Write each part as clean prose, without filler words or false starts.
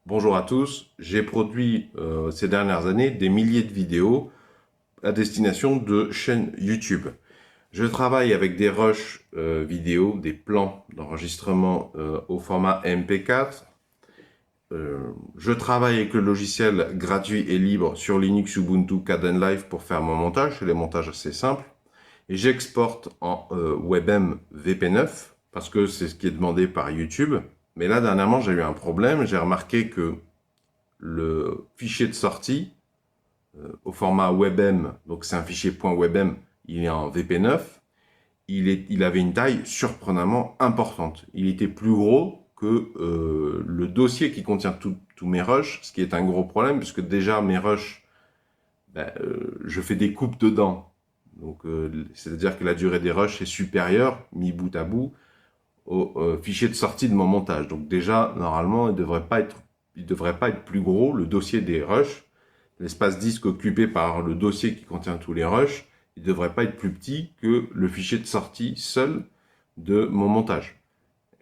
Bonjour à tous, j'ai produit ces dernières années des milliers de vidéos à destination de chaînes YouTube. Je travaille avec des rushs vidéo, des plans d'enregistrement au format MP4. Je travaille avec le logiciel gratuit et libre sur Linux Ubuntu Kdenlive pour faire mon montage, c'est des montages assez simples. Et j'exporte en WebM VP9 parce que c'est ce qui est demandé par YouTube. Mais là, dernièrement, j'ai eu un problème. J'ai remarqué que le fichier de sortie au format WebM, donc c'est un fichier .webm, il est en VP9, il avait une taille surprenamment importante. Il était plus gros que le dossier qui contient tous mes rushs, ce qui est un gros problème, puisque déjà mes rushs, je fais des coupes dedans. Donc, c'est-à-dire que la durée des rushs est supérieure, mis bout à bout, au fichier de sortie de mon montage. Donc déjà, normalement, il ne devrait pas être plus gros, le dossier des rushs, l'espace disque occupé par le dossier qui contient tous les rushs, il ne devrait pas être plus petit que le fichier de sortie seul de mon montage.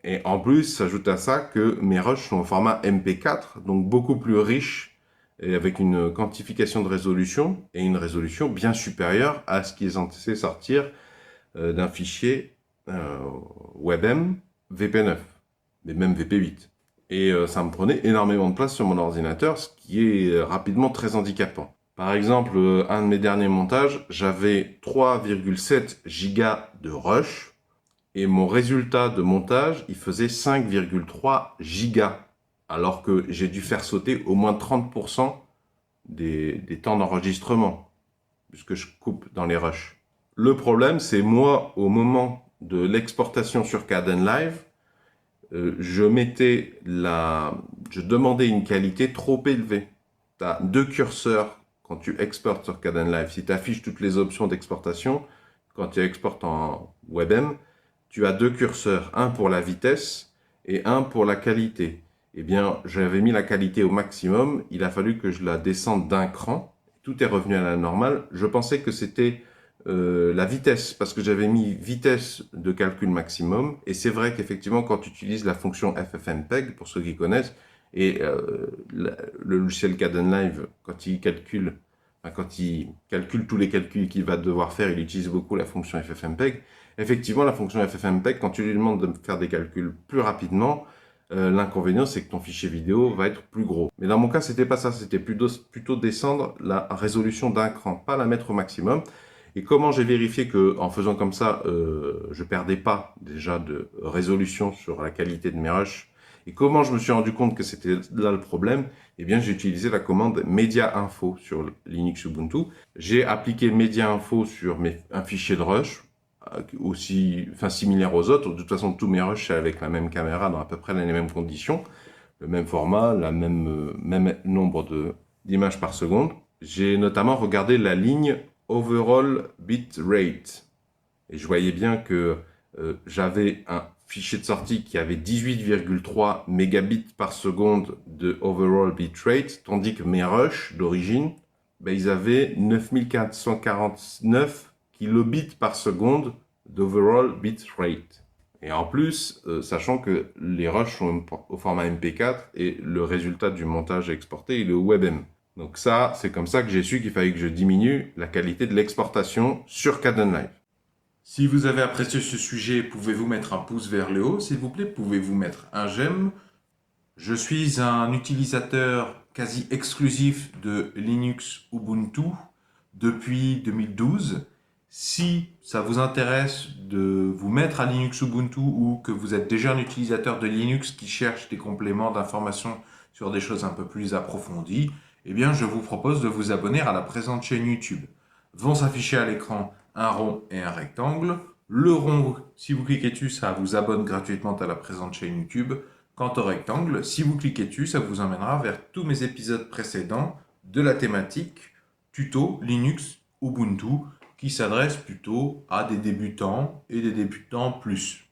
Et en plus, s'ajoute à ça que mes rushs sont au format MP4, donc beaucoup plus riches, et avec une quantification de résolution, et une résolution bien supérieure à ce qui est censé sortir d'un fichier WebM VP9, mais même VP8. Et ça me prenait énormément de place sur mon ordinateur, ce qui est rapidement très handicapant. Par exemple, un de mes derniers montages, j'avais 3,7 gigas de rush, et mon résultat de montage, il faisait 5,3 gigas, alors que j'ai dû faire sauter au moins 30% des temps d'enregistrement, puisque je coupe dans les rushs. Le problème, c'est moi, au moment de l'exportation sur Kdenlive, je demandais une qualité trop élevée. Tu as deux curseurs quand tu exportes sur Kdenlive. Si tu affiches toutes les options d'exportation, quand tu exportes en WebM, tu as deux curseurs, un pour la vitesse et un pour la qualité. Eh bien, j'avais mis la qualité au maximum, il a fallu que je la descende d'un cran. Tout est revenu à la normale. Je pensais que c'était la vitesse, parce que j'avais mis vitesse de calcul maximum, et c'est vrai qu'effectivement, quand tu utilises la fonction FFmpeg, pour ceux qui connaissent, et le logiciel Kdenlive, quand il calcule tous les calculs qu'il va devoir faire, il utilise beaucoup la fonction FFmpeg. Effectivement, la fonction FFmpeg, quand tu lui demandes de faire des calculs plus rapidement, l'inconvénient, c'est que ton fichier vidéo va être plus gros. Mais dans mon cas, c'était pas ça, c'était plutôt descendre la résolution d'un cran, pas la mettre au maximum. Et comment j'ai vérifié que, en faisant comme ça, je perdais pas déjà de résolution sur la qualité de mes rushs, et comment je me suis rendu compte que c'était là le problème? Eh bien, j'ai utilisé la commande Media Info sur Linux Ubuntu. J'ai appliqué Media Info sur un fichier de rush, similaire aux autres. De toute façon, tous mes rushs, c'est avec la même caméra, dans à peu près les mêmes conditions, le même format, même nombre d'images par seconde. J'ai notamment regardé la ligne Overall Bitrate. Et je voyais bien que j'avais un fichier de sortie qui avait 18,3 mégabits par seconde de Overall Bitrate, tandis que mes rushs d'origine, ils avaient 9449 kilobits par seconde d'Overall Bitrate. Et en plus, sachant que les rushs sont au format MP4 et le résultat du montage exporté, il est au WebM. Donc ça, c'est comme ça que j'ai su qu'il fallait que je diminue la qualité de l'exportation sur Kdenlive. Si vous avez apprécié ce sujet, pouvez-vous mettre un pouce vers le haut, s'il vous plaît, pouvez-vous mettre un j'aime. Je suis un utilisateur quasi exclusif de Linux Ubuntu depuis 2012. Si ça vous intéresse de vous mettre à Linux Ubuntu ou que vous êtes déjà un utilisateur de Linux qui cherche des compléments d'informations sur des choses un peu plus approfondies, eh bien je vous propose de vous abonner à la présente chaîne YouTube. Vont s'afficher à l'écran un rond et un rectangle. Le rond, si vous cliquez dessus, ça vous abonne gratuitement à la présente chaîne YouTube. Quant au rectangle, si vous cliquez dessus, ça vous emmènera vers tous mes épisodes précédents de la thématique tuto Linux Ubuntu qui s'adresse plutôt à des débutants et des débutants plus.